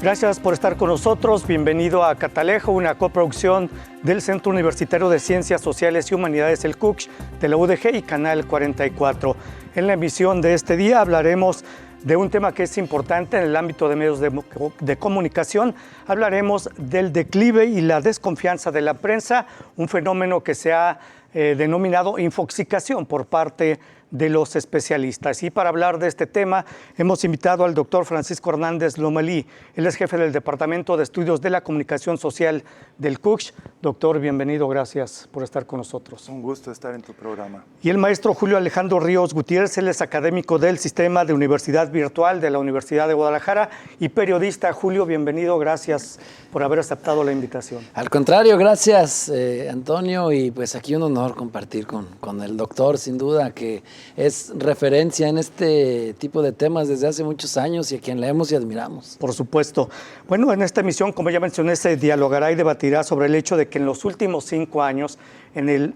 Gracias por estar con nosotros. Bienvenido a Catalejo, una coproducción del Centro Universitario de Ciencias Sociales y Humanidades, el CUCH, de la UDG y Canal 44. En la emisión de este día hablaremos de un tema que es importante en el ámbito de medios de comunicación. Hablaremos del declive y la desconfianza de la prensa, un fenómeno que se ha denominado infoxicación por parte de los especialistas. Y para hablar de este tema hemos invitado al doctor Francisco Hernández Lomelí. Él es jefe del Departamento de Estudios de la Comunicación Social del CUCH. Doctor, bienvenido, gracias por estar con nosotros. Un gusto estar en tu programa. Y el maestro Julio Alejandro Ríos Gutiérrez, él es académico del Sistema de Universidad Virtual de la Universidad de Guadalajara y periodista. Julio, bienvenido, gracias por haber aceptado la invitación. Al contrario, gracias Antonio, y pues aquí un honor compartir con el doctor, sin duda, que es referencia en este tipo de temas desde hace muchos años y a quien leemos y admiramos. Por supuesto. Bueno, en esta emisión, como ya mencioné, se dialogará y debatirá sobre el hecho de que en los últimos 5 años, en el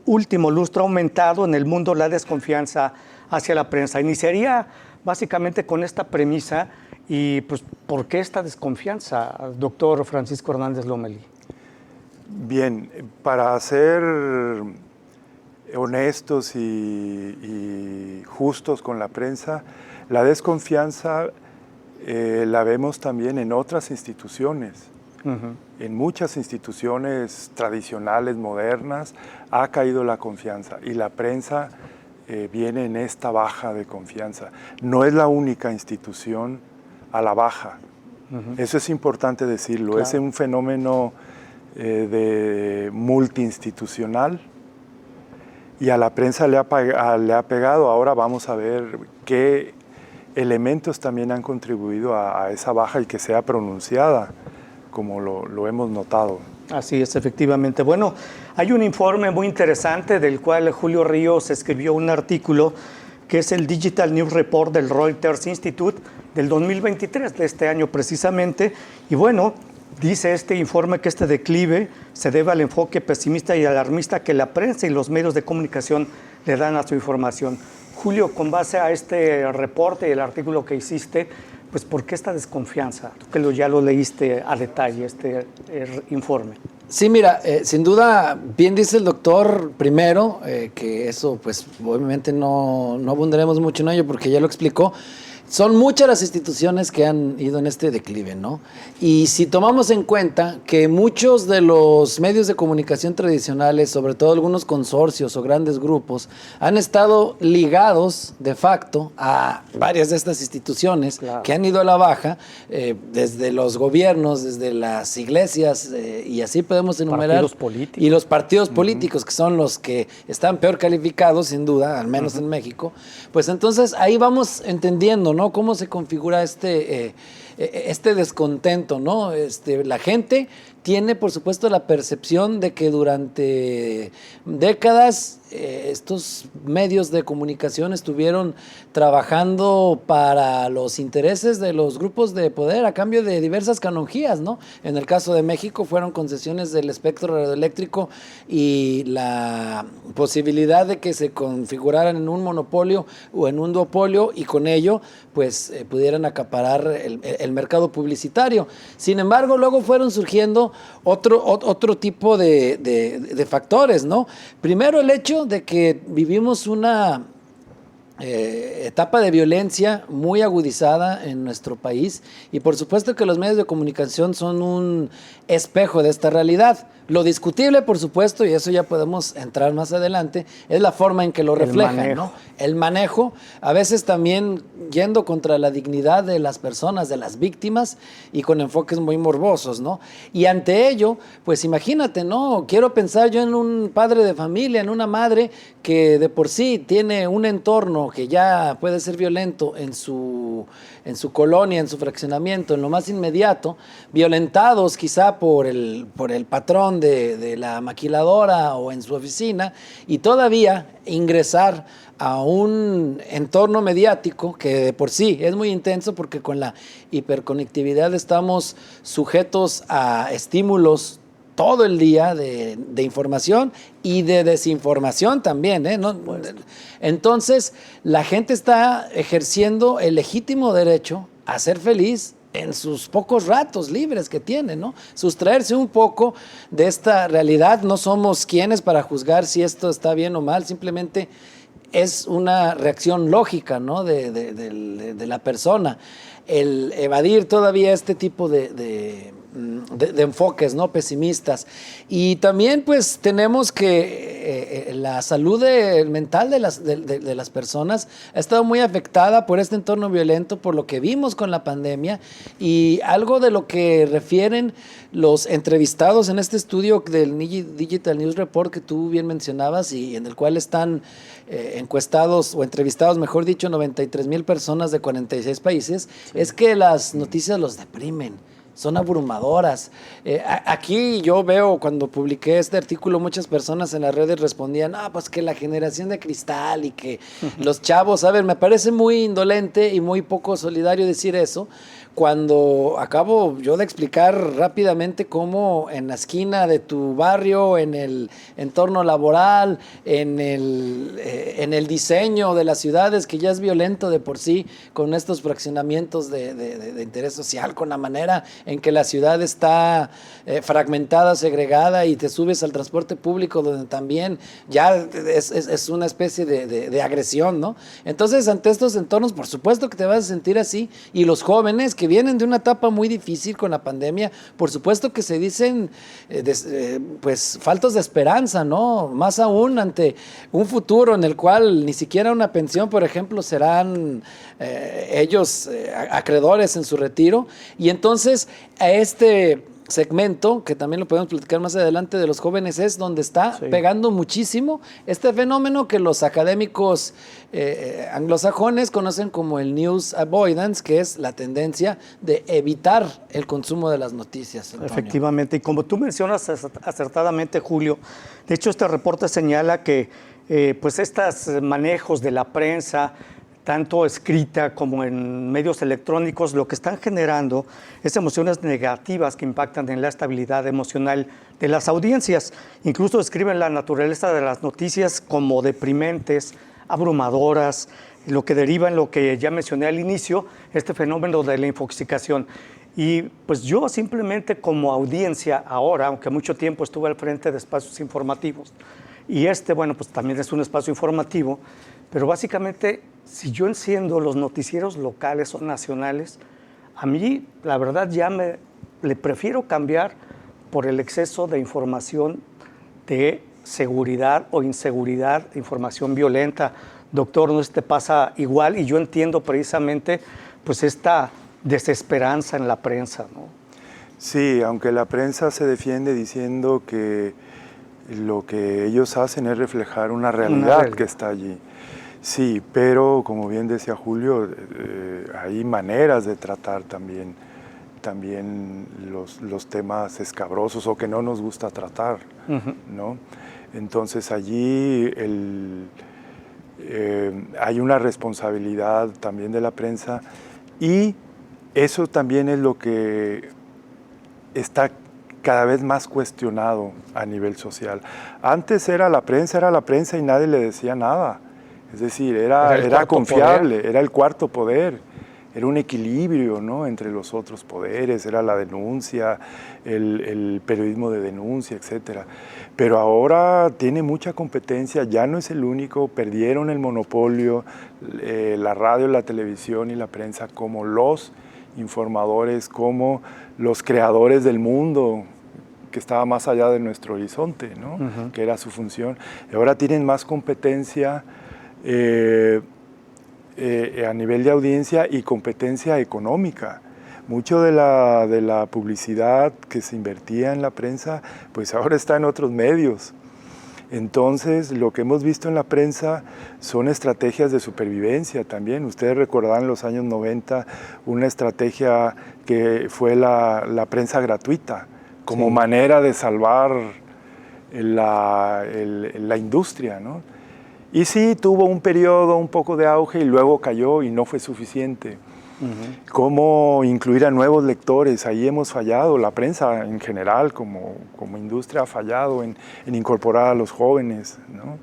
último lustro, ha aumentado en el mundo la desconfianza hacia la prensa. Iniciaría básicamente con esta premisa y pues, ¿por qué esta desconfianza, doctor Francisco Hernández Lomelí? Bien, para ser honestos y justos con la prensa, la desconfianza la vemos también en otras instituciones. En muchas instituciones tradicionales, modernas, ha caído la confianza y la prensa viene en esta baja de confianza. No es la única institución a la baja. Eso es importante decirlo. Claro. Es un fenómeno multiinstitucional y a la prensa le ha pegado. Ahora vamos a ver qué elementos también han contribuido a esa baja y que sea pronunciada, como lo hemos notado. Así es, efectivamente. Bueno, hay un informe muy interesante del cual Julio Ríos escribió un artículo que es el Digital News Report del Reuters Institute del 2023, de este año precisamente. Y bueno, dice este informe que este declive se debe al enfoque pesimista y alarmista que la prensa y los medios de comunicación le dan a su información. Julio, con base a este reporte y el artículo que hiciste, pues ¿por qué esta desconfianza? Tú que ya lo leíste a detalle, este informe. Sí, mira, sin duda, bien dice el doctor primero, que eso pues obviamente no abundaremos mucho en ello porque ya lo explicó. Son muchas las instituciones que han ido en este declive, ¿no? Y si tomamos en cuenta que muchos de los medios de comunicación tradicionales, sobre todo algunos consorcios o grandes grupos, han estado ligados de facto a varias de estas instituciones, claro, que han ido a la baja, desde los gobiernos, desde las iglesias, y así podemos enumerar. Partidos políticos. Y los partidos políticos, que son los que están peor calificados, sin duda, al menos en México. Pues entonces ahí vamos entendiendo, ¿no?, cómo se configura este descontento, ¿no? La gente tiene, por supuesto, la percepción de que durante décadas estos medios de comunicación estuvieron trabajando para los intereses de los grupos de poder a cambio de diversas canonjías, ¿no? En el caso de México fueron concesiones del espectro radioeléctrico y la posibilidad de que se configuraran en un monopolio o en un duopolio y con ello pues pudieran acaparar el mercado publicitario. Sin embargo, luego fueron surgiendo otro tipo de factores, ¿no? Primero, el hecho de que vivimos una etapa de violencia muy agudizada en nuestro país y por supuesto que los medios de comunicación son un espejo de esta realidad. Lo discutible, por supuesto, y eso ya podemos entrar más adelante, es la forma en que lo reflejan, ¿no? El manejo, a veces también yendo contra la dignidad de las personas, de las víctimas, y con enfoques muy morbosos, ¿no? Y ante ello, pues imagínate, ¿no? Quiero pensar yo en un padre de familia, en una madre que de por sí tiene un entorno que ya puede ser violento en su colonia, en su fraccionamiento, en lo más inmediato, violentados quizá por el patrón de la maquiladora o en su oficina, y todavía ingresar a un entorno mediático que de por sí es muy intenso porque con la hiperconectividad estamos sujetos a estímulos todo el día de información y de desinformación también, ¿no? Entonces, la gente está ejerciendo el legítimo derecho a ser feliz en sus pocos ratos libres que tienen, ¿no? Sustraerse un poco de esta realidad. No somos quienes para juzgar si esto está bien o mal, simplemente es una reacción lógica, ¿no? de la persona. El evadir todavía este tipo de enfoques, ¿no? Pesimistas. Y también pues tenemos que la salud mental de las personas ha estado muy afectada por este entorno violento, por lo que vimos con la pandemia, y algo de lo que refieren los entrevistados en este estudio del Digital News Report que tú bien mencionabas, y en el cual están encuestados o entrevistados, mejor dicho, 93,000 personas de 46 países, es que las noticias los deprimen. Son abrumadoras. Aquí yo veo, cuando publiqué este artículo, muchas personas en las redes respondían, pues que la generación de cristal y que los chavos, a ver, me parece muy indolente y muy poco solidario decir eso, cuando acabo yo de explicar rápidamente cómo en la esquina de tu barrio, en el entorno laboral, en el diseño de las ciudades, que ya es violento de por sí, con estos fraccionamientos de interés social, con la manera en que la ciudad está fragmentada, segregada, y te subes al transporte público donde también ya es una especie de agresión, ¿no? Entonces, ante estos entornos, por supuesto que te vas a sentir así, y los jóvenes que vienen de una etapa muy difícil con la pandemia, por supuesto que se dicen pues faltos de esperanza, ¿no? Más aún ante un futuro en el cual ni siquiera una pensión, por ejemplo, serán ellos acreedores en su retiro. Y entonces a este segmento, que también lo podemos platicar más adelante, de los jóvenes, es donde está pegando muchísimo este fenómeno que los académicos anglosajones conocen como el news avoidance, que es la tendencia de evitar el consumo de las noticias, Antonio. Efectivamente, y como tú mencionas acertadamente, Julio, de hecho este reporte señala que pues estos manejos de la prensa, tanto escrita como en medios electrónicos, lo que están generando es emociones negativas que impactan en la estabilidad emocional de las audiencias. Incluso describen la naturaleza de las noticias como deprimentes, abrumadoras, lo que deriva en lo que ya mencioné al inicio, este fenómeno de la infoxicación. Y pues yo simplemente como audiencia ahora, aunque mucho tiempo estuve al frente de espacios informativos, y bueno, pues también es un espacio informativo, pero básicamente, si yo enciendo los noticieros locales o nacionales, a mí, la verdad, le prefiero cambiar por el exceso de información de seguridad o inseguridad, información violenta. Doctor, ¿no te pasa igual? Y yo entiendo precisamente pues esta desesperanza en la prensa, ¿no? Sí, aunque la prensa se defiende diciendo que lo que ellos hacen es reflejar una realidad que está allí. Sí, pero como bien decía Julio, hay maneras de tratar también los temas escabrosos o que no nos gusta tratar, ¿no? Entonces allí hay una responsabilidad también de la prensa, y eso también es lo que está cada vez más cuestionado a nivel social. Antes era la prensa y nadie le decía nada. Es decir, era confiable, poder. Era el cuarto poder, era un equilibrio, ¿no?, entre los otros poderes, era la denuncia, el periodismo de denuncia, etc. Pero ahora tiene mucha competencia, ya no es el único, perdieron el monopolio, la radio, la televisión y la prensa como los informadores, como los creadores del mundo, que estaba más allá de nuestro horizonte, ¿no? Que era su función. Y ahora tienen más competencia a nivel de audiencia y competencia económica. Mucho de la publicidad que se invertía en la prensa, pues ahora está en otros medios. Entonces, lo que hemos visto en la prensa son estrategias de supervivencia también. Ustedes recordarán en los años 90 una estrategia que fue la prensa gratuita, como manera de salvar la industria, ¿no? Y sí, tuvo un periodo, un poco de auge, y luego cayó y no fue suficiente. Cómo incluir a nuevos lectores, ahí hemos fallado, la prensa en general como industria ha fallado en incorporar a los jóvenes, ¿no?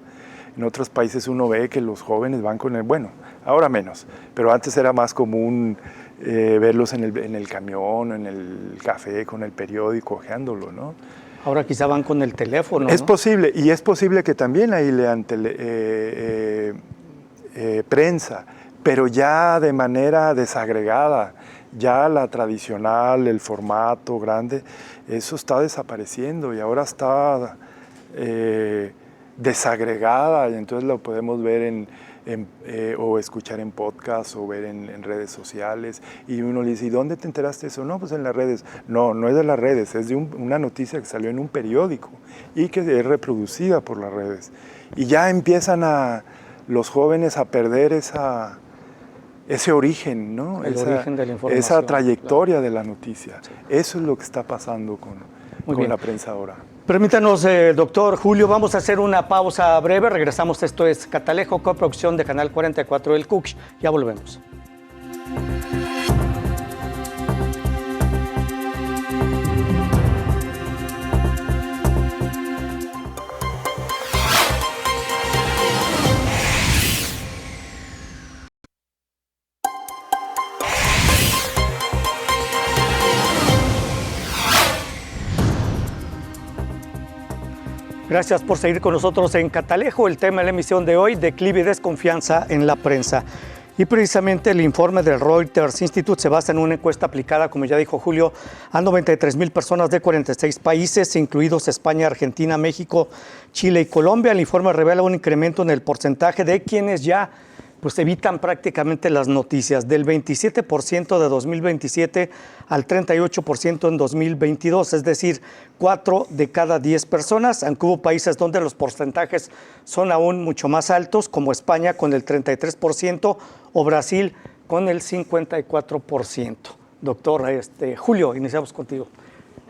En otros países uno ve que los jóvenes van con bueno, ahora menos, pero antes era más común verlos en el camión, en el café, con el periódico, hojeándolo, ¿no? Ahora quizá van con el teléfono, Es ¿no? posible, y es posible que también ahí lean prensa, pero ya de manera desagregada. Ya la tradicional, el formato grande, eso está desapareciendo y ahora está desagregada, y entonces lo podemos ver o escuchar en podcast o ver en redes sociales, y uno le dice, ¿y dónde te enteraste de eso? No, pues en las redes. No, no es de las redes, es de una noticia que salió en un periódico y que es reproducida por las redes. Y ya empiezan los jóvenes a perder ese origen, ¿no? Origen de la información. Esa trayectoria de la noticia. Sí. Eso es lo que está pasando con la prensa ahora. Permítanos, doctor Julio, vamos a hacer una pausa breve. Regresamos. Esto es Catalejo, coproducción de Canal 44 del CUCH. Ya volvemos. Gracias por seguir con nosotros en Catalejo. El tema de la emisión de hoy, declive y desconfianza en la prensa. Y precisamente el informe del Reuters Institute se basa en una encuesta aplicada, como ya dijo Julio, a 93,000 personas de 46 países, incluidos España, Argentina, México, Chile y Colombia. El informe revela un incremento en el porcentaje de quienes ya evitan prácticamente las noticias, del 27% de 2027 al 38% en 2022, es decir, 4 de cada 10 personas, aunque hubo países donde los porcentajes son aún mucho más altos, como España con el 33% o Brasil con el 54%. Doctor Julio, iniciamos contigo.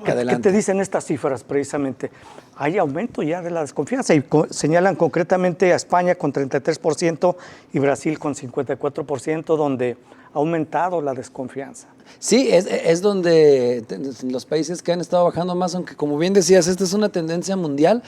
¿Qué te dicen estas cifras precisamente? Hay aumento ya de la desconfianza y señalan concretamente a España con 33% y Brasil con 54%, donde ha aumentado la desconfianza. Sí, es donde los países que han estado bajando más, aunque como bien decías, esta es una tendencia mundial,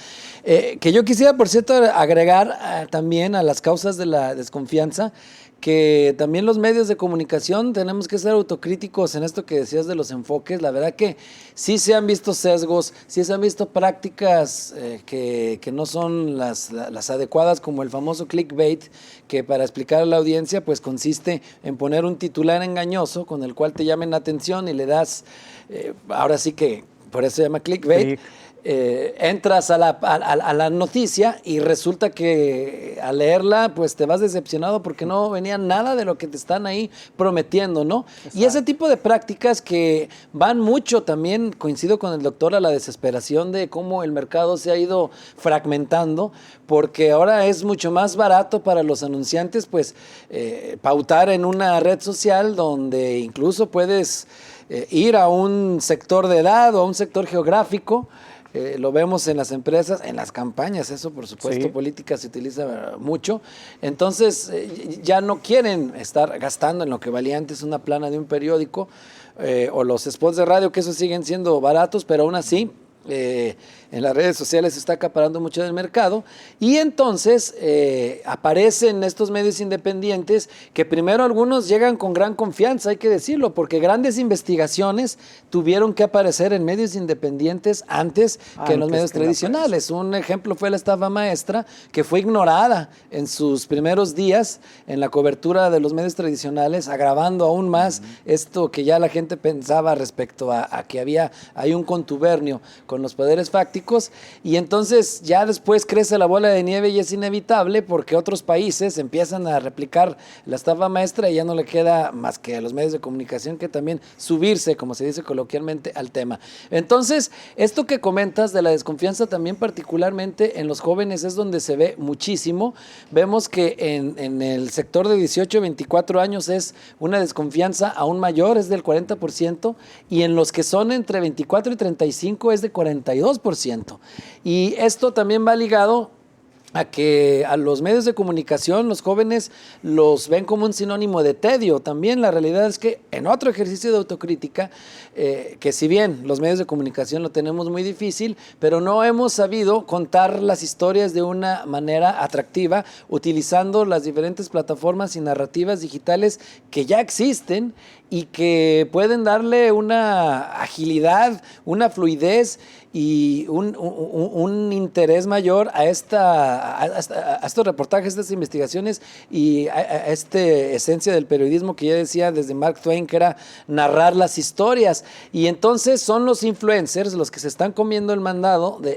que yo quisiera, por cierto, agregar también a las causas de la desconfianza, que también los medios de comunicación tenemos que ser autocríticos en esto que decías de los enfoques. La verdad que sí se han visto sesgos, sí se han visto prácticas que no son las adecuadas, como el famoso clickbait, que para explicar a la audiencia pues consiste en poner un titular engañoso con el cual te llamen la atención y le das, ahora sí que por eso se llama clickbait. Entras a la noticia y resulta que al leerla pues te vas decepcionado porque no venía nada de lo que te están ahí prometiendo, ¿no? Exacto. Y ese tipo de prácticas que van mucho también, coincido con el doctor, a la desesperación de cómo el mercado se ha ido fragmentando, porque ahora es mucho más barato para los anunciantes pues pautar en una red social donde incluso puedes ir a un sector de edad o a un sector geográfico. Lo vemos en las empresas, en las campañas, eso por supuesto, sí. Política se utiliza mucho. Entonces ya no quieren estar gastando en lo que valía antes una plana de un periódico o los spots de radio, que esos siguen siendo baratos, pero aún así en las redes sociales se está acaparando mucho del mercado, y entonces aparecen estos medios independientes que primero algunos llegan con gran confianza, hay que decirlo, porque grandes investigaciones tuvieron que aparecer en medios independientes antes que en los medios tradicionales. Un ejemplo fue la estafa maestra, que fue ignorada en sus primeros días en la cobertura de los medios tradicionales, agravando aún más esto que ya la gente pensaba respecto a que hay un contubernio con los poderes fácticos, y entonces ya después crece la bola de nieve y es inevitable porque otros países empiezan a replicar la estafa maestra y ya no le queda más que a los medios de comunicación que también subirse, como se dice coloquialmente, al tema. Entonces, esto que comentas de la desconfianza también particularmente en los jóvenes es donde se ve muchísimo. Vemos que en el sector de 18 a 24 años es una desconfianza aún mayor, es del 40%, y en los que son entre 24 y 35 es de 42%. Y esto también va ligado a que a los medios de comunicación los jóvenes los ven como un sinónimo de tedio. También la realidad es que en otro ejercicio de autocrítica, que si bien los medios de comunicación lo tenemos muy difícil, pero no hemos sabido contar las historias de una manera atractiva, utilizando las diferentes plataformas y narrativas digitales que ya existen y que pueden darle una agilidad, una fluidez y un interés mayor a estos reportajes, a estas investigaciones y a esta esencia del periodismo que ya decía desde Mark Twain, que era narrar las historias. Y entonces son los influencers los que se están comiendo el mandado de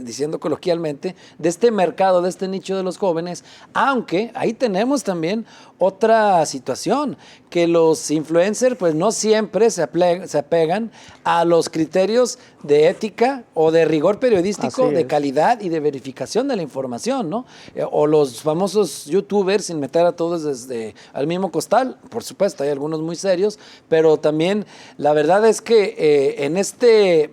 diciendo coloquialmente, de este mercado, de este nicho de los jóvenes, aunque ahí tenemos también otra situación, que los influencers pues no siempre se apegan a los criterios de ética o de rigor periodístico, de calidad y de verificación de la información, ¿no? O los famosos youtubers, sin meter a todos desde al mismo costal, por supuesto, hay algunos muy serios, pero también la verdad es que en este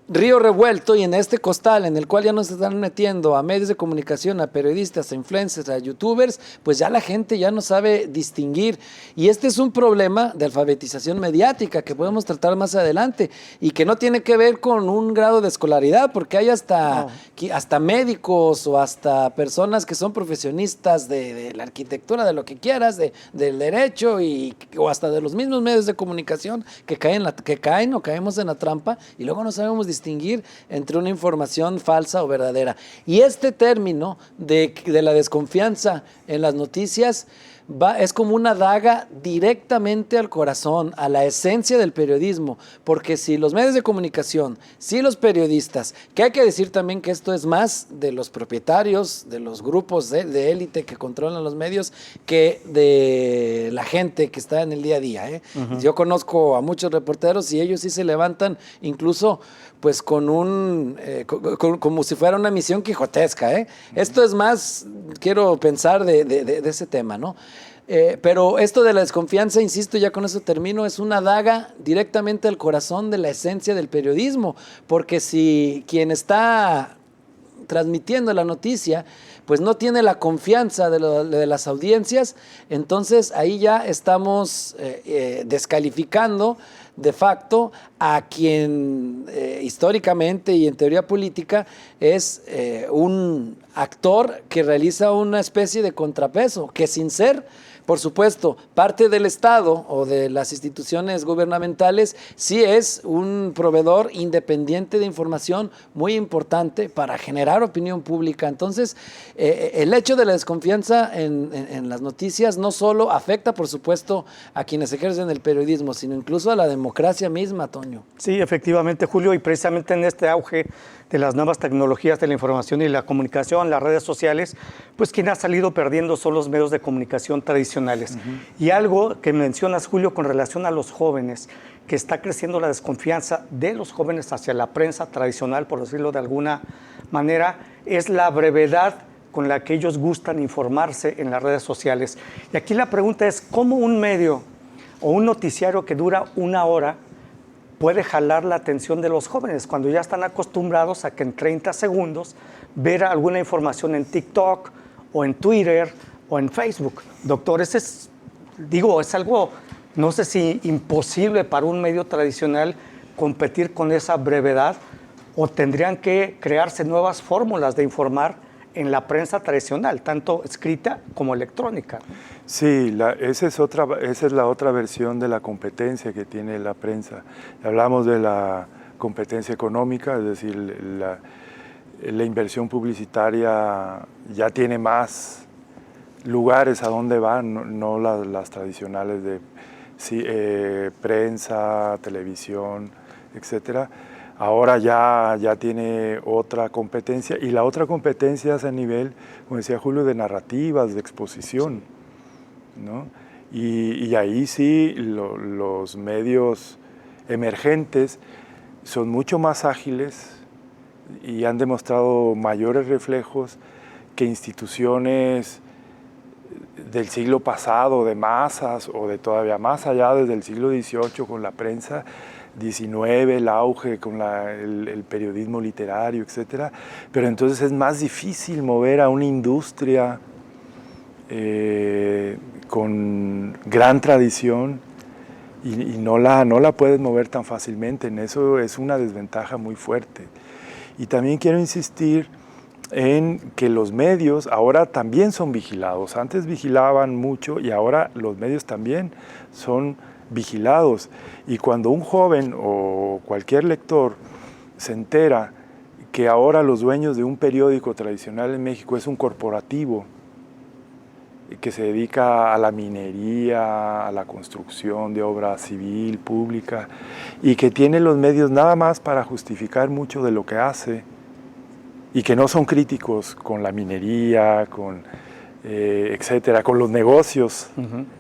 río revuelto y en este costal en el cual ya nos están metiendo a medios de comunicación, a periodistas, a influencers, a youtubers, pues ya la gente ya no sabe distinguir. Y este es un problema de alfabetización mediática que podemos tratar más adelante y que no tiene que ver con un grado de escolaridad, porque hay hasta médicos o hasta personas que son profesionistas de la arquitectura, de lo que quieras, del derecho o hasta de los mismos medios de comunicación que caen o caemos en la trampa y luego no sabemos distinguir entre una información falsa o verdadera. Y este término de la desconfianza en las noticias es como una daga directamente al corazón, a la esencia del periodismo, porque si los medios de comunicación, si los periodistas, que hay que decir también que esto es más de los propietarios, de los grupos de élite que controlan los medios, que de la gente que está en el día a día, ¿eh? Yo conozco a muchos reporteros y ellos sí se levantan incluso pues como si fuera una misión quijotesca, ¿eh? Esto es más, quiero pensar de ese tema, ¿no? Pero esto de la desconfianza, insisto, ya con eso termino, es una daga directamente al corazón de la esencia del periodismo, porque si quien está transmitiendo la noticia pues no tiene la confianza de las audiencias, entonces ahí ya estamos descalificando de facto a quien históricamente y en teoría política es un actor que realiza una especie de contrapeso, que sin ser, por supuesto, parte del Estado o de las instituciones gubernamentales, sí es un proveedor independiente de información muy importante para generar opinión pública. Entonces, el hecho de la desconfianza en las noticias no solo afecta, por supuesto, a quienes ejercen el periodismo, sino incluso a la democracia misma, Toño. Sí, efectivamente, Julio, y precisamente en este auge de las nuevas tecnologías de la información y la comunicación, las redes sociales, pues quien ha salido perdiendo son los medios de comunicación tradicionales. Y algo que mencionas, Julio, con relación a los jóvenes, que está creciendo la desconfianza de los jóvenes hacia la prensa tradicional, por decirlo de alguna manera, es la brevedad con la que ellos gustan informarse en las redes sociales. Y aquí la pregunta es, ¿cómo un medio o un noticiario que dura una hora puede jalar la atención de los jóvenes cuando ya están acostumbrados a que en 30 segundos ver alguna información en TikTok o en Twitter o en Facebook? Doctor, es algo, no sé si imposible para un medio tradicional competir con esa brevedad, o tendrían que crearse nuevas fórmulas de informar en la prensa tradicional, tanto escrita como electrónica. Sí, esa es la otra versión de la competencia que tiene la prensa. Hablamos de la competencia económica, es decir, la inversión publicitaria ya tiene más lugares a donde van, no las tradicionales de prensa, televisión, etcétera. Ahora ya tiene otra competencia, y la otra competencia es a nivel, como decía Julio, de narrativas, de exposición, ¿no? Y ahí sí los medios emergentes son mucho más ágiles y han demostrado mayores reflejos que instituciones del siglo pasado, de masas o de todavía más allá, desde el siglo XVIII con la prensa, XIX, el auge con el periodismo literario, etc. Pero entonces es más difícil mover a una industria con gran tradición y no la puedes mover tan fácilmente. En eso es una desventaja muy fuerte. Y también quiero insistir en que los medios ahora también son vigilados. Antes vigilaban mucho y ahora los medios también son vigilados. Y cuando un joven o cualquier lector se entera que ahora los dueños de un periódico tradicional en México es un corporativo que se dedica a la minería, a la construcción de obra civil, pública, y que tiene los medios nada más para justificar mucho de lo que hace, y que no son críticos con la minería, con etcétera, con los negocios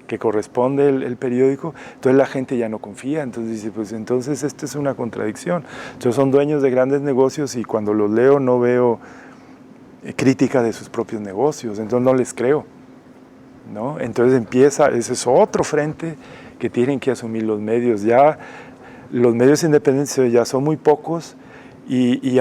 que corresponde el periódico, entonces la gente ya no confía, entonces dice, pues entonces esto es una contradicción. Entonces son dueños de grandes negocios y cuando los leo no veo crítica de sus propios negocios, entonces no les creo, ¿no? Entonces ese es otro frente que tienen que asumir los medios. Ya los medios independientes ya son muy pocos y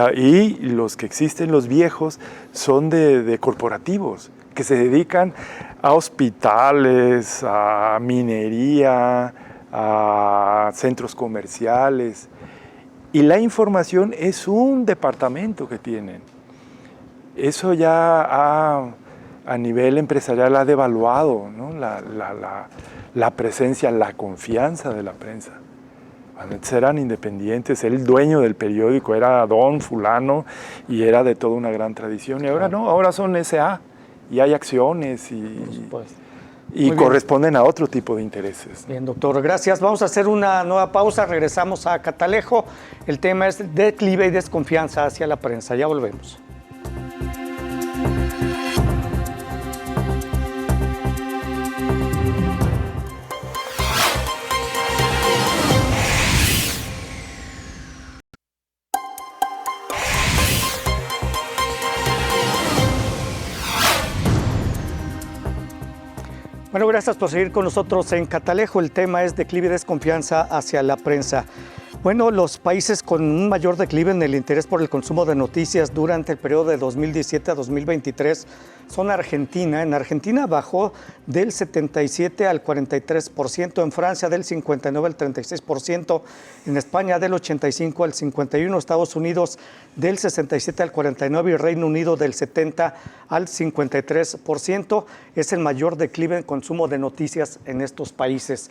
los que existen, los viejos, son de corporativos que se dedican a hospitales, a minería, a centros comerciales. Y la información es un departamento que tienen. Eso ya a nivel empresarial ha devaluado, ¿no? la presencia, la confianza de la prensa. Antes eran independientes, el dueño del periódico era don fulano y era de toda una gran tradición. Y ahora no, ahora son S.A. y hay acciones y corresponden a otro tipo de intereses. Bien, doctor, gracias. Vamos a hacer una nueva pausa, regresamos a Catalejo. El tema es declive y desconfianza hacia la prensa. Ya volvemos. Bueno, gracias por seguir con nosotros en Catalejo. El tema es declive y desconfianza hacia la prensa. Bueno, los países con un mayor declive en el interés por el consumo de noticias durante el periodo de 2017 a 2023 son Argentina. En Argentina bajó del 77 al 43%, en Francia del 59 al 36%, en España del 85 al 51%, Estados Unidos del 67 al 49% y Reino Unido del 70 al 53%. Es el mayor declive en consumo de noticias en estos países.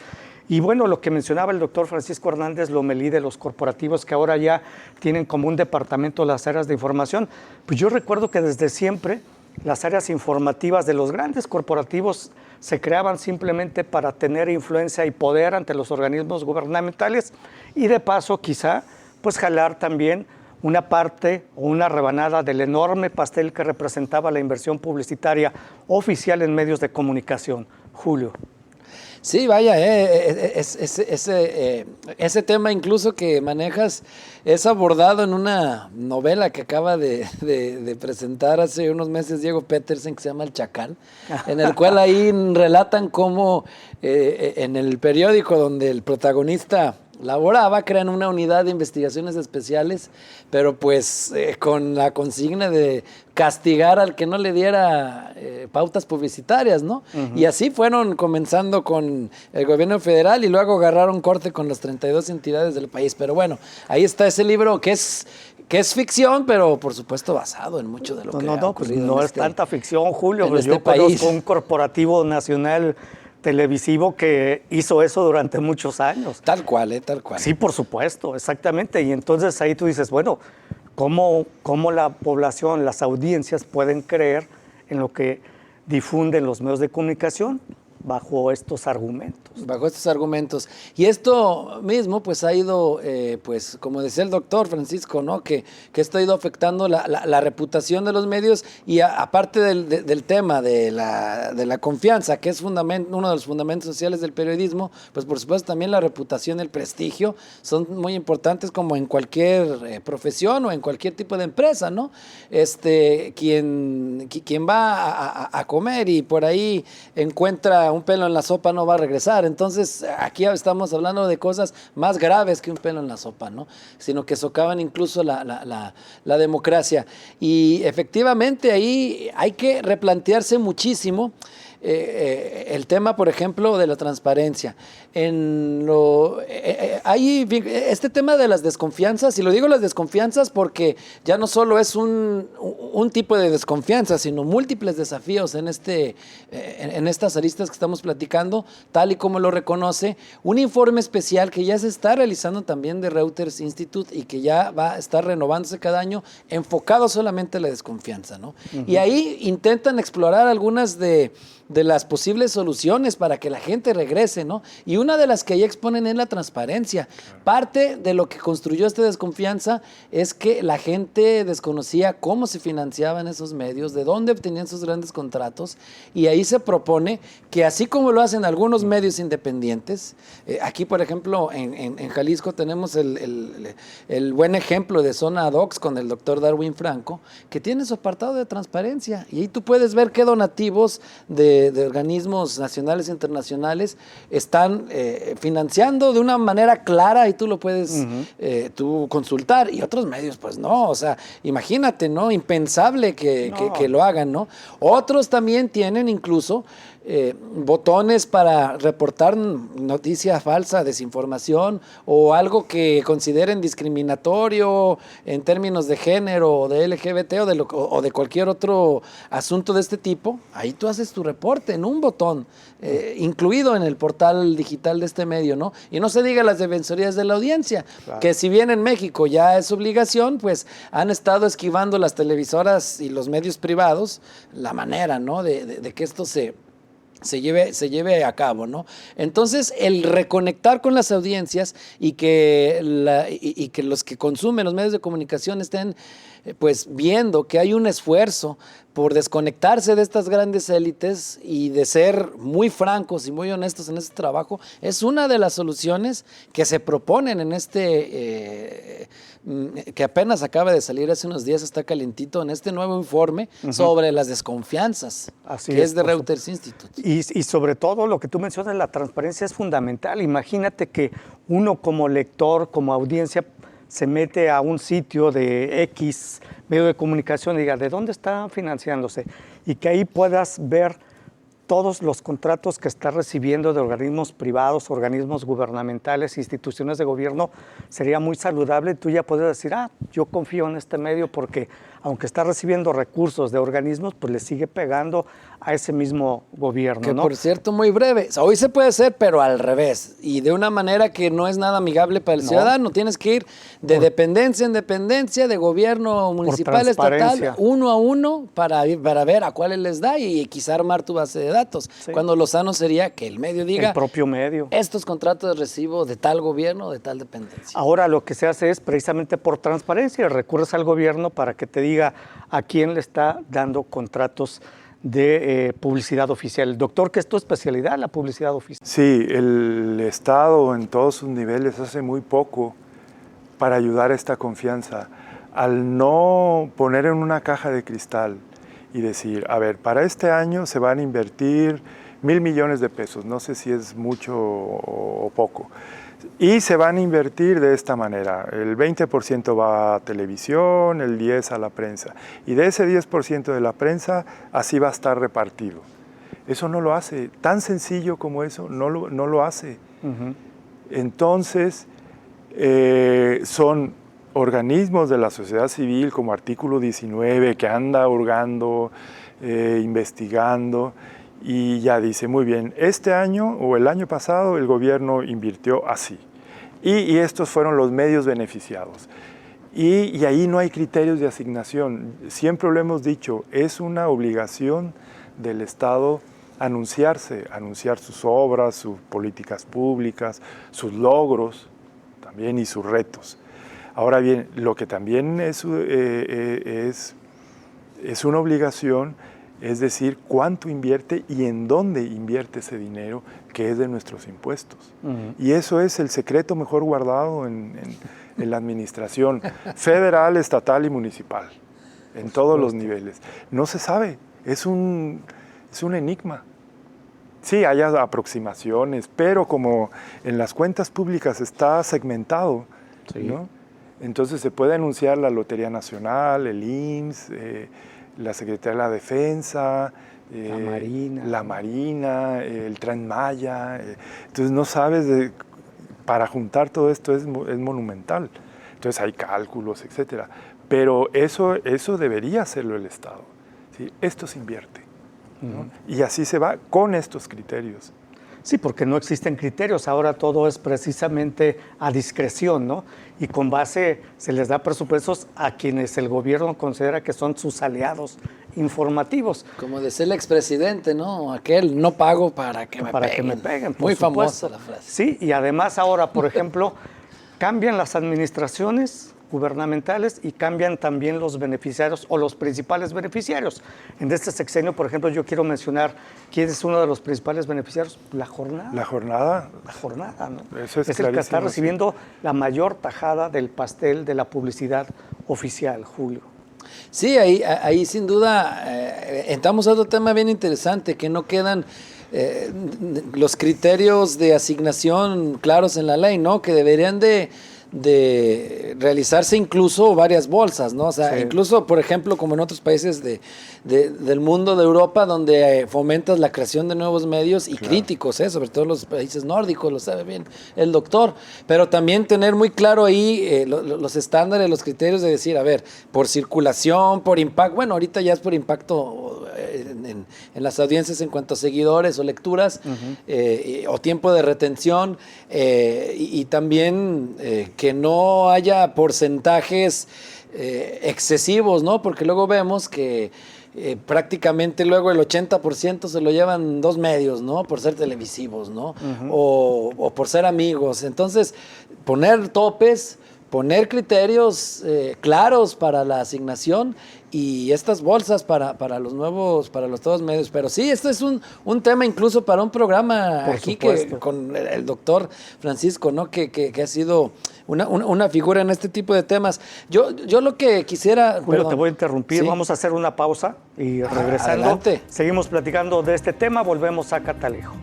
Y bueno, lo que mencionaba el doctor Francisco Hernández Lomelí de los corporativos que ahora ya tienen como un departamento las áreas de información, pues yo recuerdo que desde siempre las áreas informativas de los grandes corporativos se creaban simplemente para tener influencia y poder ante los organismos gubernamentales y de paso quizá pues jalar también una parte o una rebanada del enorme pastel que representaba la inversión publicitaria oficial en medios de comunicación. Julio. Sí, vaya, ese tema incluso que manejas es abordado en una novela que acaba de presentar hace unos meses Diego Petersen, que se llama El Chacal, en el cual ahí relatan cómo en el periódico donde el protagonista laboraba, crean una unidad de investigaciones especiales, pero pues con la consigna de castigar al que no le diera pautas publicitarias, ¿no? Y así fueron comenzando con el gobierno federal y luego agarraron corte con las 32 entidades del país. Pero bueno, ahí está ese libro que es ficción, pero por supuesto basado en mucho de lo que ha ocurrido. No es tanta ficción, Julio. Pues yo conozco un corporativo nacional televisivo que hizo eso durante muchos años. Tal cual, tal cual. Sí, por supuesto, exactamente. Y entonces ahí tú dices, bueno, ¿cómo la población, las audiencias pueden creer en lo que difunden los medios de comunicación bajo estos argumentos? Bajo estos argumentos. Y esto mismo pues ha ido, pues como decía el doctor Francisco, ¿no? Que esto ha ido afectando la reputación de los medios y aparte del tema de la confianza, que es uno de los fundamentos sociales del periodismo, pues por supuesto también la reputación y el prestigio son muy importantes como en cualquier profesión o en cualquier tipo de empresa, ¿no? Quien va a comer y por ahí encuentra sea, un pelo en la sopa no va a regresar. Entonces, aquí estamos hablando de cosas más graves que un pelo en la sopa, ¿no? Sino que socavan incluso la democracia. Y efectivamente ahí hay que replantearse muchísimo el tema, por ejemplo, de la transparencia. Hay este tema de las desconfianzas, y lo digo las desconfianzas porque ya no solo es un tipo de desconfianza, sino múltiples desafíos en estas aristas que estamos platicando, tal y como lo reconoce un informe especial que ya se está realizando también de Reuters Institute y que ya va a estar renovándose cada año, enfocado solamente a la desconfianza, ¿no? Y ahí intentan explorar algunas de las posibles soluciones para que la gente regrese, ¿no? Y una de las que ahí exponen es la transparencia. Parte de lo que construyó esta desconfianza es que la gente desconocía cómo se financiaban esos medios, de dónde obtenían sus grandes contratos, y ahí se propone que así como lo hacen algunos medios independientes, aquí por ejemplo en Jalisco tenemos el buen ejemplo de Zona Docs con el doctor Darwin Franco, que tiene su apartado de transparencia, y ahí tú puedes ver qué donativos de organismos nacionales e internacionales están financiando de una manera clara, y tú lo puedes tú consultar, y otros medios pues no, o sea, imagínate, ¿no? Impensable que lo hagan, ¿no? Otros también tienen incluso botones para reportar noticia falsa, desinformación o algo que consideren discriminatorio en términos de género o de LGBT o de cualquier otro asunto de este tipo. Ahí tú haces tu reporte en un botón incluido en el portal digital de este medio, ¿no? Y no se diga las defensorías de la audiencia, claro, que si bien en México ya es obligación, pues han estado esquivando las televisoras y los medios privados la manera, ¿no? de que esto se lleve a cabo, ¿no? Entonces, el reconectar con las audiencias y que los que consumen los medios de comunicación estén pues viendo que hay un esfuerzo por desconectarse de estas grandes élites y de ser muy francos y muy honestos en este trabajo, es una de las soluciones que se proponen en que apenas acaba de salir hace unos días, está calientito, en este nuevo informe sobre las desconfianzas, que es de Reuters Institute. Y sobre todo lo que tú mencionas, la transparencia es fundamental. Imagínate que uno como lector, como audiencia, se mete a un sitio de X medio de comunicación y diga, ¿de dónde está financiándose? Y que ahí puedas ver todos los contratos que está recibiendo de organismos privados, organismos gubernamentales, instituciones de gobierno. Sería muy saludable. Tú ya puedes decir, yo confío en este medio porque aunque está recibiendo recursos de organismos, pues le sigue pegando a ese mismo gobierno, que, ¿no? Por cierto, muy breve. O sea, hoy se puede hacer, pero al revés. Y de una manera que no es nada amigable para el ciudadano. Tienes que ir de dependencia en dependencia, de gobierno municipal, estatal, uno a uno, para ver a cuáles les da y quizá armar tu base de datos. Sí. Cuando lo sano sería que el medio diga, el propio medio, estos contratos de recibo de tal gobierno, de tal dependencia. Ahora lo que se hace es precisamente por transparencia, recurres al gobierno para que te diga a quién le está dando contratos de publicidad oficial. Doctor, ¿qué es tu especialidad, la publicidad oficial? Sí, el Estado en todos sus niveles hace muy poco para ayudar a esta confianza. Al no poner en una caja de cristal y decir, a ver, para este año se van a invertir 1,000 millones de pesos, no sé si es mucho o poco, y se van a invertir de esta manera, el 20% va a televisión, el 10% a la prensa, y de ese 10% de la prensa así va a estar repartido. Eso no lo hace, tan sencillo como eso, no lo hace. Entonces, son organismos de la sociedad civil como Artículo 19 que anda hurgando, investigando, y ya dice, muy bien, este año o el año pasado el gobierno invirtió así. Y estos fueron los medios beneficiados. Y ahí no hay criterios de asignación. Siempre lo hemos dicho, es una obligación del Estado anunciar sus obras, sus políticas públicas, sus logros también y sus retos. Ahora bien, lo que también es una obligación, es decir, cuánto invierte y en dónde invierte ese dinero que es de nuestros impuestos. Y eso es el secreto mejor guardado en la administración federal, estatal y municipal, en todos los niveles. No se sabe, es un enigma. Sí, hay aproximaciones, pero como en las cuentas públicas está segmentado, Sí. ¿no? Entonces se puede anunciar la Lotería Nacional, el IMSS, la Secretaría de la Defensa, la Marina, el Tren Maya. Entonces no sabes, para juntar todo esto es monumental. Entonces hay cálculos, etcétera. Pero eso debería hacerlo el Estado, ¿sí? Esto se invierte, ¿no? Y así se va con estos criterios. Sí, porque no existen criterios, ahora todo es precisamente a discreción, ¿no? Y con base, se les da presupuestos a quienes el gobierno considera que son sus aliados informativos. Como decía el expresidente, ¿no? Aquel, no pago para que me peguen. Por Muy supuesto. famosa la frase. Sí, y además ahora, por ejemplo, cambian las administraciones gubernamentales y cambian también los beneficiarios o los principales beneficiarios. En este sexenio, por ejemplo, yo quiero mencionar quién es uno de los principales beneficiarios, la jornada. La jornada. La jornada, ¿no? Eso es el que está clarísimo, recibiendo la mayor tajada del pastel de la publicidad oficial, Julio. Sí, ahí sin duda entramos a otro tema bien interesante, que no quedan los criterios de asignación claros en la ley, ¿no? Que deberían de realizarse incluso varias bolsas, ¿no? O sea, sí. Incluso, por ejemplo, como en otros países del mundo de Europa, donde fomentas la creación de nuevos medios y críticos, sobre todo los países nórdicos, lo sabe bien el doctor, pero también tener muy claro ahí los estándares, los criterios de decir, a ver, por circulación, por impacto, bueno, ahorita ya es por impacto en las audiencias en cuanto a seguidores o lecturas, o tiempo de retención, y también que no haya porcentajes excesivos, ¿no? Porque luego vemos que prácticamente luego el 80% se lo llevan dos medios, ¿no? Por ser televisivos, ¿no? O por ser amigos. Entonces, poner topes, poner criterios claros para la asignación y estas bolsas para los nuevos medios. Pero sí, esto es un tema incluso para un programa por aquí con el doctor Francisco, ¿no? Que ha sido una figura en este tipo de temas. Yo lo que quisiera... Julio, perdón, te voy a interrumpir, ¿sí? Vamos a hacer una pausa y regresando adelante. Seguimos platicando de este tema, volvemos a Catalejo.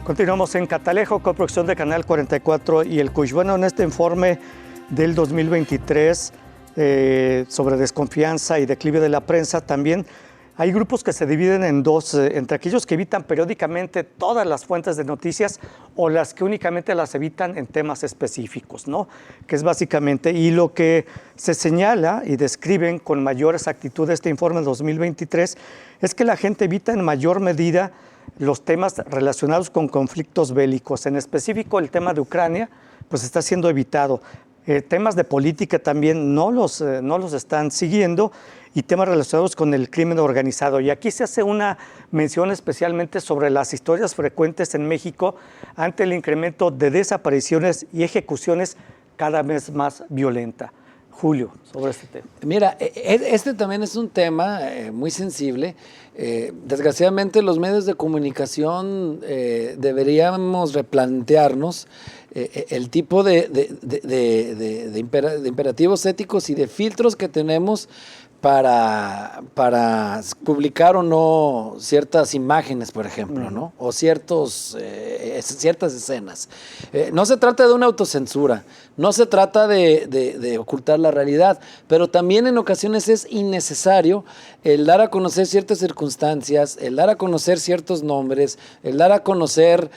Continuamos en Catalejo, coproducción de Canal 44 y el CUSH. Bueno, en este informe del 2023 sobre desconfianza y declive de la prensa, también hay grupos que se dividen en dos, entre aquellos que evitan periódicamente todas las fuentes de noticias o las que únicamente las evitan en temas específicos, ¿no? Que es básicamente, y lo que se señala y describen con mayor exactitud este informe del 2023 es que la gente evita en mayor medida los temas relacionados con conflictos bélicos, en específico el tema de Ucrania, pues está siendo evitado. Temas de política también no los están siguiendo y temas relacionados con el crimen organizado. Y aquí se hace una mención especialmente sobre las historias frecuentes en México ante el incremento de desapariciones y ejecuciones cada vez más violenta. Julio, sobre este tema. Mira, este también es un tema muy sensible. Desgraciadamente los medios de comunicación deberíamos replantearnos el tipo de imperativos éticos y de filtros que tenemos para publicar o no ciertas imágenes, por ejemplo, ¿no? O ciertas escenas. No se trata de una autocensura, no se trata de ocultar la realidad, pero también en ocasiones es innecesario el dar a conocer ciertas circunstancias, el dar a conocer ciertos nombres, el dar a conocer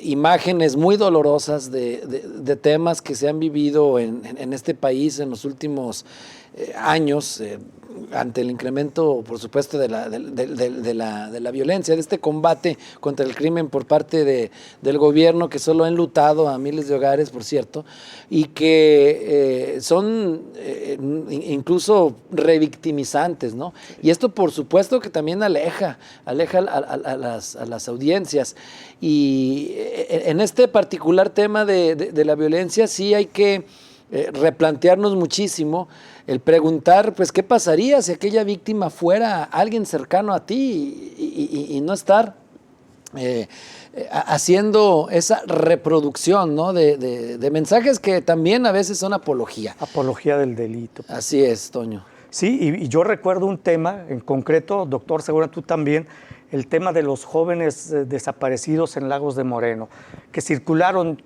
imágenes muy dolorosas de temas que se han vivido en este país en los últimos años, ante el incremento, por supuesto, de la violencia, de este combate contra el crimen por parte del gobierno, que solo ha enlutado a miles de hogares, por cierto, y que son incluso revictimizantes, ¿no? Y esto, por supuesto, que también aleja a las audiencias. Y en este particular tema de la violencia sí hay que replantearnos muchísimo el preguntar, pues, ¿qué pasaría si aquella víctima fuera alguien cercano a ti y no estar haciendo esa reproducción, ¿no? de mensajes que también a veces son apología. Apología del delito. Así es, Toño. Sí, y yo recuerdo un tema en concreto, doctor, seguro tú también, el tema de los jóvenes desaparecidos en Lagos de Moreno, que circularon,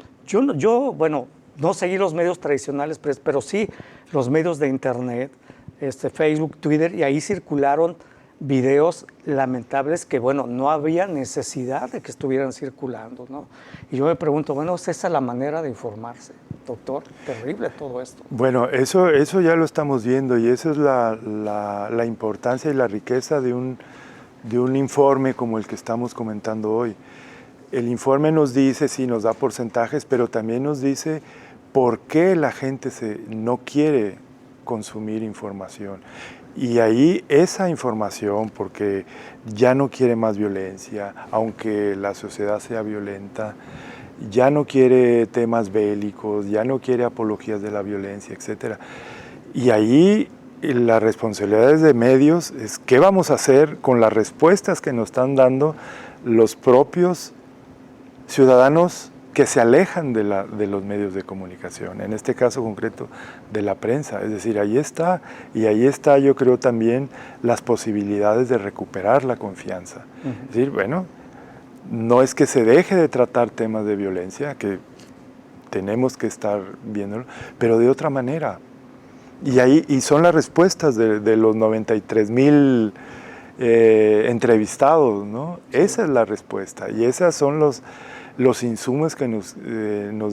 bueno, no seguí los medios tradicionales, pero sí los medios de internet, Facebook, Twitter, y ahí circularon videos lamentables que, bueno, no había necesidad de que estuvieran circulando, ¿no? Y yo me pregunto, bueno, ¿es esa la manera de informarse, doctor? Terrible todo esto. Bueno, eso ya lo estamos viendo y esa es la importancia y la riqueza de un informe como el que estamos comentando hoy. El informe nos dice, sí, nos da porcentajes, pero también nos dice por qué la gente no quiere consumir información. Y ahí esa información, porque ya no quiere más violencia, aunque la sociedad sea violenta, ya no quiere temas bélicos, ya no quiere apologías de la violencia, etc. Y ahí la responsabilidad de medios es qué vamos a hacer con las respuestas que nos están dando los propios ciudadanos que se alejan de los medios de comunicación, en este caso concreto de la prensa. Es decir, ahí está, y ahí está yo creo también las posibilidades de recuperar la confianza. Es decir, bueno, no es que se deje de tratar temas de violencia, que tenemos que estar viéndolo, pero de otra manera. Y son las respuestas de los 93,000 entrevistados, ¿no? Sí. Esa es la respuesta, y esos son los insumos que nos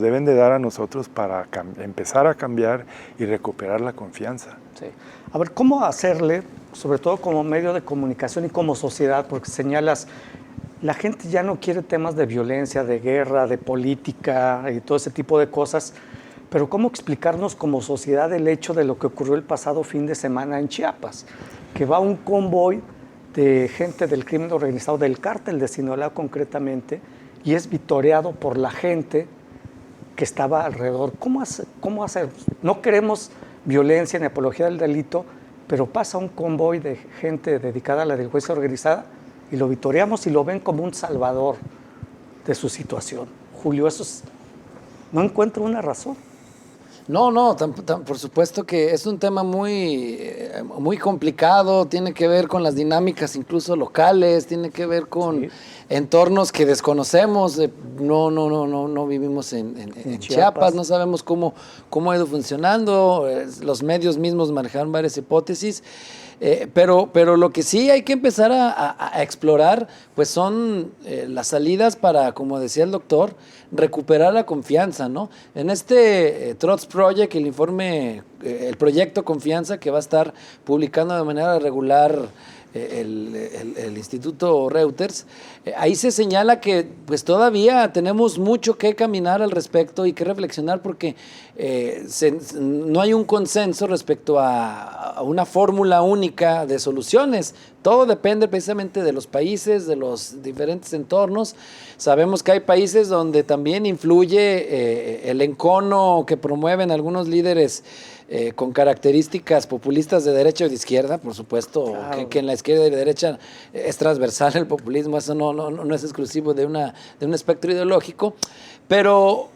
deben de dar a nosotros para empezar a cambiar y recuperar la confianza. Sí. A ver, ¿cómo hacerle, sobre todo como medio de comunicación y como sociedad? Porque señalas, la gente ya no quiere temas de violencia, de guerra, de política y todo ese tipo de cosas, pero ¿cómo explicarnos como sociedad el hecho de lo que ocurrió el pasado fin de semana en Chiapas? Que va un convoy de gente del crimen organizado, del cártel de Sinaloa concretamente, y es vitoreado por la gente que estaba alrededor. ¿Cómo hacer? No queremos violencia ni apología del delito, pero pasa un convoy de gente dedicada a la delincuencia organizada y lo vitoreamos y lo ven como un salvador de su situación. Julio, no encuentro una razón. No, por supuesto que es un tema muy complicado, tiene que ver con las dinámicas incluso locales, tiene que ver con entornos que desconocemos, no vivimos en Chiapas, no sabemos cómo ha ido funcionando, los medios mismos manejaron varias hipótesis. Pero lo que sí hay que empezar a explorar, pues son las salidas para, como decía el doctor, recuperar la confianza, ¿no? En este Trust Project, el proyecto Confianza que va a estar publicando de manera regular el Instituto Reuters, ahí se señala que pues todavía tenemos mucho que caminar al respecto y que reflexionar porque no hay un consenso respecto a una fórmula única de soluciones. Todo depende precisamente de los países, de los diferentes entornos. Sabemos que hay países donde también influye el encono que promueven algunos líderes con características populistas de derecha o de izquierda, por supuesto, claro. que en la izquierda y la derecha es transversal el populismo, eso no es exclusivo de un espectro ideológico, pero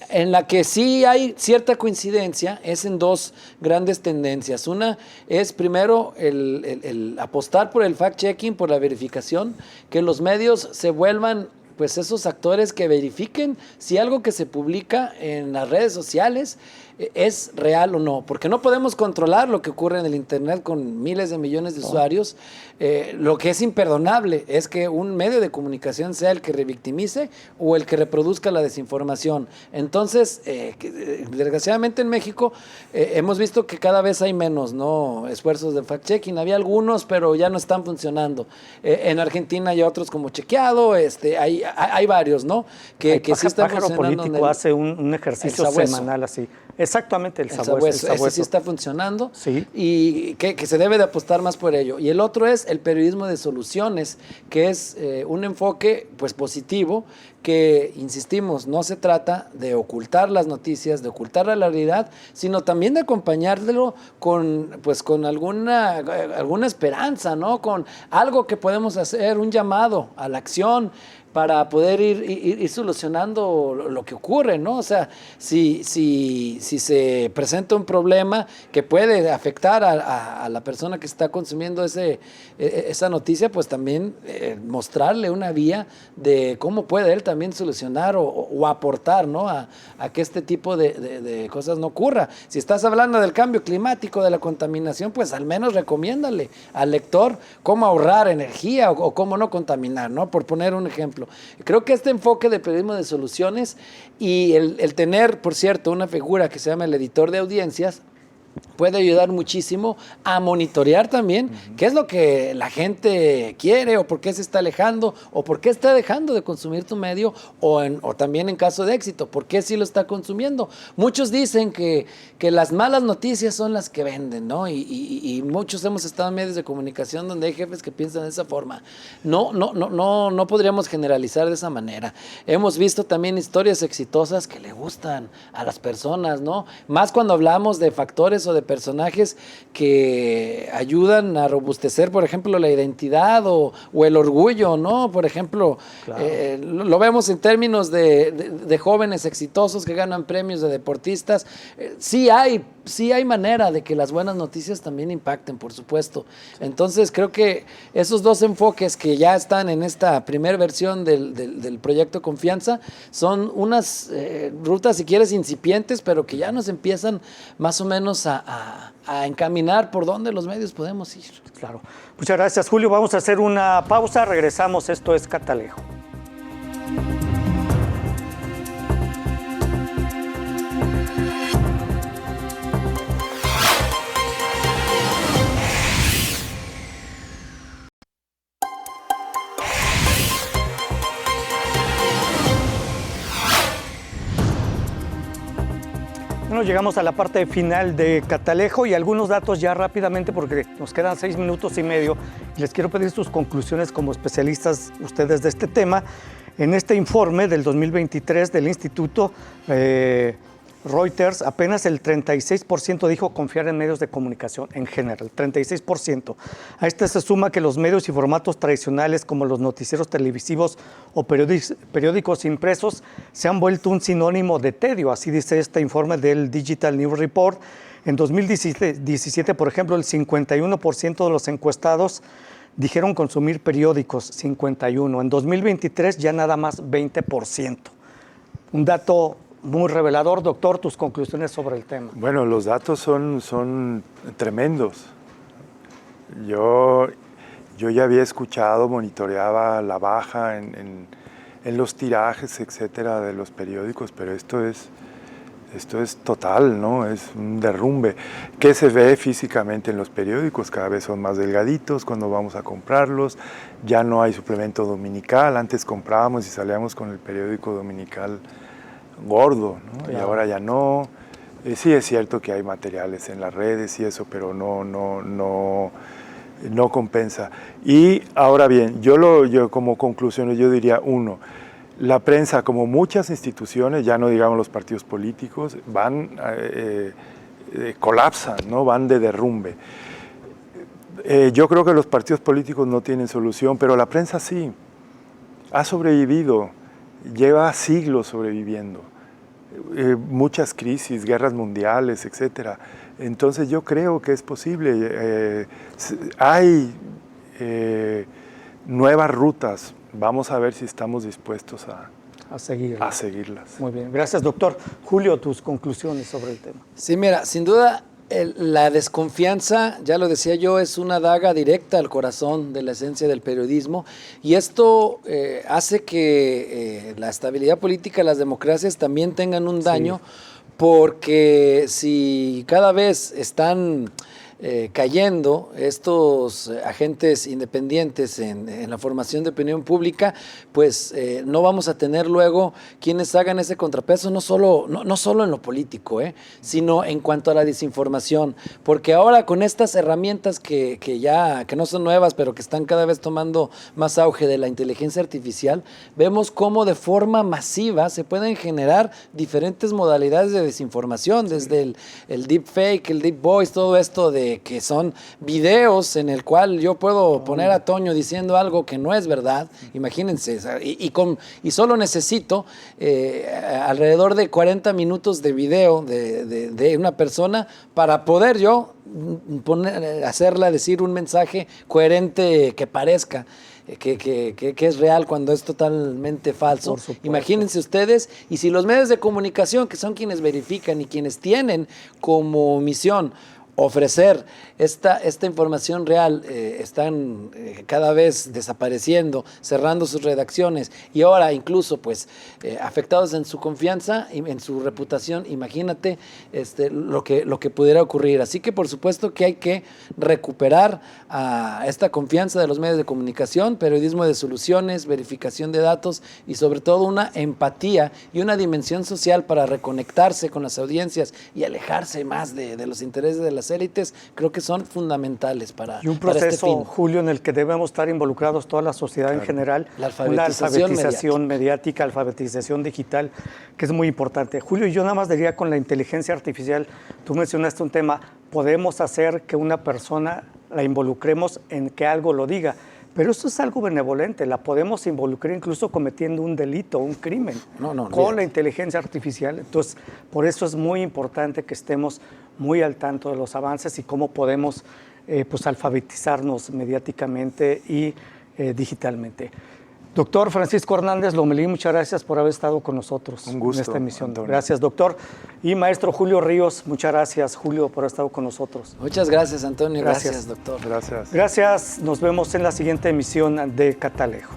en la que sí hay cierta coincidencia es en dos grandes tendencias. Una es primero el apostar por el fact-checking, por la verificación, que los medios se vuelvan pues esos actores que verifiquen si algo que se publica en las redes sociales es real o no, porque no podemos controlar lo que ocurre en el internet con miles de millones de usuarios. Lo que es imperdonable es que un medio de comunicación sea el que revictimice o el que reproduzca la desinformación. Entonces, desgraciadamente en México hemos visto que cada vez hay menos, ¿no?, esfuerzos de fact-checking. Había algunos, pero ya no están funcionando. En Argentina hay otros como Chequeado, hay varios, ¿no?, que sí están funcionando. El Pájaro Político hace un ejercicio semanal así. Exactamente, el El sabueso. ese sí está funcionando, Sí. y que se debe de apostar más por ello. Y el otro es el periodismo de soluciones, que es un enfoque pues positivo, que, insistimos, no se trata de ocultar las noticias, de ocultar la realidad, sino también de acompañarlo con alguna esperanza, ¿no? Con algo que podemos hacer, un llamado a la acción, para poder ir solucionando lo que ocurre, ¿no? O sea, si se presenta un problema que puede afectar a la persona que está consumiendo esa noticia, pues también mostrarle una vía de cómo puede él también solucionar o aportar, ¿no? A que este tipo de cosas no ocurra. Si estás hablando del cambio climático, de la contaminación, pues al menos recomiéndale al lector cómo ahorrar energía o cómo no contaminar, ¿no? Por poner un ejemplo. Creo que este enfoque de periodismo de soluciones y el tener, por cierto, una figura que se llama el editor de audiencias, puede ayudar muchísimo a monitorear también qué es lo que la gente quiere, o por qué se está alejando, o por qué está dejando de consumir tu medio, o también en caso de éxito, por qué sí lo está consumiendo. Muchos dicen que las malas noticias son las que venden, ¿no? Y muchos hemos estado en medios de comunicación donde hay jefes que piensan de esa forma. No podríamos generalizar de esa manera. Hemos visto también historias exitosas que le gustan a las personas, ¿no? Más cuando hablamos de factores o de personajes que ayudan a robustecer, por ejemplo, la identidad o el orgullo, ¿no? Por ejemplo, claro. Lo vemos en términos de jóvenes exitosos que ganan premios, de deportistas. Sí hay manera de que las buenas noticias también impacten, por supuesto. Entonces, creo que esos dos enfoques que ya están en esta primera versión del proyecto Confianza son unas rutas, si quieres, incipientes, pero que ya nos empiezan más o menos a encaminar por dónde los medios podemos ir. Claro. Muchas gracias, Julio. Vamos a hacer una pausa. Regresamos. Esto es Catalejo. Bueno, llegamos a la parte final de Catalejo y algunos datos ya rápidamente porque nos quedan 6 minutos y medio y les quiero pedir sus conclusiones como especialistas ustedes de este tema. En este informe del 2023 del Instituto Reuters, apenas el 36% dijo confiar en medios de comunicación en general, 36%. A este se suma que los medios y formatos tradicionales como los noticieros televisivos o periódicos impresos se han vuelto un sinónimo de tedio, así dice este informe del Digital News Report. En 2017, por ejemplo, el 51% de los encuestados dijeron consumir periódicos, 51%. En 2023 ya nada más 20%. Un dato muy revelador. Doctor, tus conclusiones sobre el tema. Bueno, los datos son tremendos. Yo ya había escuchado, monitoreaba la baja en los tirajes, etcétera, de los periódicos, pero esto es total, ¿no? Es un derrumbe. ¿Qué se ve físicamente en los periódicos? Cada vez son más delgaditos cuando vamos a comprarlos. Ya no hay suplemento dominical. Antes comprábamos y salíamos con el periódico dominical gordo, ¿no? Claro. Y ahora ya no. Sí es cierto que hay materiales en las redes y eso, pero no compensa. Y ahora bien, yo como conclusiones yo diría, uno, la prensa, como muchas instituciones, ya no digamos los partidos políticos, colapsan, ¿no? Van de derrumbe. Yo creo que los partidos políticos no tienen solución, pero la prensa sí. Ha sobrevivido, lleva siglos sobreviviendo. Muchas crisis, guerras mundiales, etcétera. Entonces yo creo que es posible. Hay nuevas rutas. Vamos a ver si estamos dispuestos a seguirlas. Muy bien, gracias, doctor. Julio, tus conclusiones sobre el tema. Sí, mira, sin duda la desconfianza, ya lo decía yo, es una daga directa al corazón de la esencia del periodismo, y esto hace que la estabilidad política, las democracias también tengan un daño, porque si cada vez están cayendo estos agentes independientes en la formación de opinión pública, pues no vamos a tener luego quienes hagan ese contrapeso, no solo en lo político, sino en cuanto a la desinformación, porque ahora con estas herramientas que no son nuevas, pero que están cada vez tomando más auge de la inteligencia artificial, vemos cómo de forma masiva se pueden generar diferentes modalidades de desinformación, desde el deepfake, el deep voice, todo esto de que son videos en el cual yo puedo poner a Toño diciendo algo que no es verdad, imagínense, y solo necesito alrededor de 40 minutos de video de una persona para poder yo hacerla decir un mensaje coherente que parezca que es real cuando es totalmente falso. Imagínense ustedes, y si los medios de comunicación, que son quienes verifican y quienes tienen como misión ofrecer esta información real, están cada vez desapareciendo, cerrando sus redacciones y ahora incluso pues afectados en su confianza y en su reputación, imagínate lo que pudiera ocurrir. Así que por supuesto que hay que recuperar esta confianza de los medios de comunicación, periodismo de soluciones, verificación de datos y sobre todo una empatía y una dimensión social para reconectarse con las audiencias y alejarse más de los intereses de las élites, creo que son fundamentales para y un proceso, para este fin. Julio, en el que debemos estar involucrados toda la sociedad en general, una alfabetización mediática, alfabetización digital, que es muy importante. Julio, yo nada más diría con la inteligencia artificial, tú mencionaste un tema, podemos hacer que una persona la involucremos en que algo lo diga, pero esto es algo benevolente, la podemos involucrar incluso cometiendo un delito, un crimen, con la inteligencia artificial. Entonces, por eso es muy importante que estemos muy al tanto de los avances y cómo podemos pues alfabetizarnos mediáticamente y digitalmente. Doctor Francisco Hernández Lomelí, muchas gracias por haber estado con nosotros un gusto, en esta emisión. Antonio. Gracias, doctor. Y maestro Julio Ríos, muchas gracias, Julio, por haber estado con nosotros. Muchas gracias, Antonio. Gracias, doctor. Gracias. Gracias. Nos vemos en la siguiente emisión de Catalejo.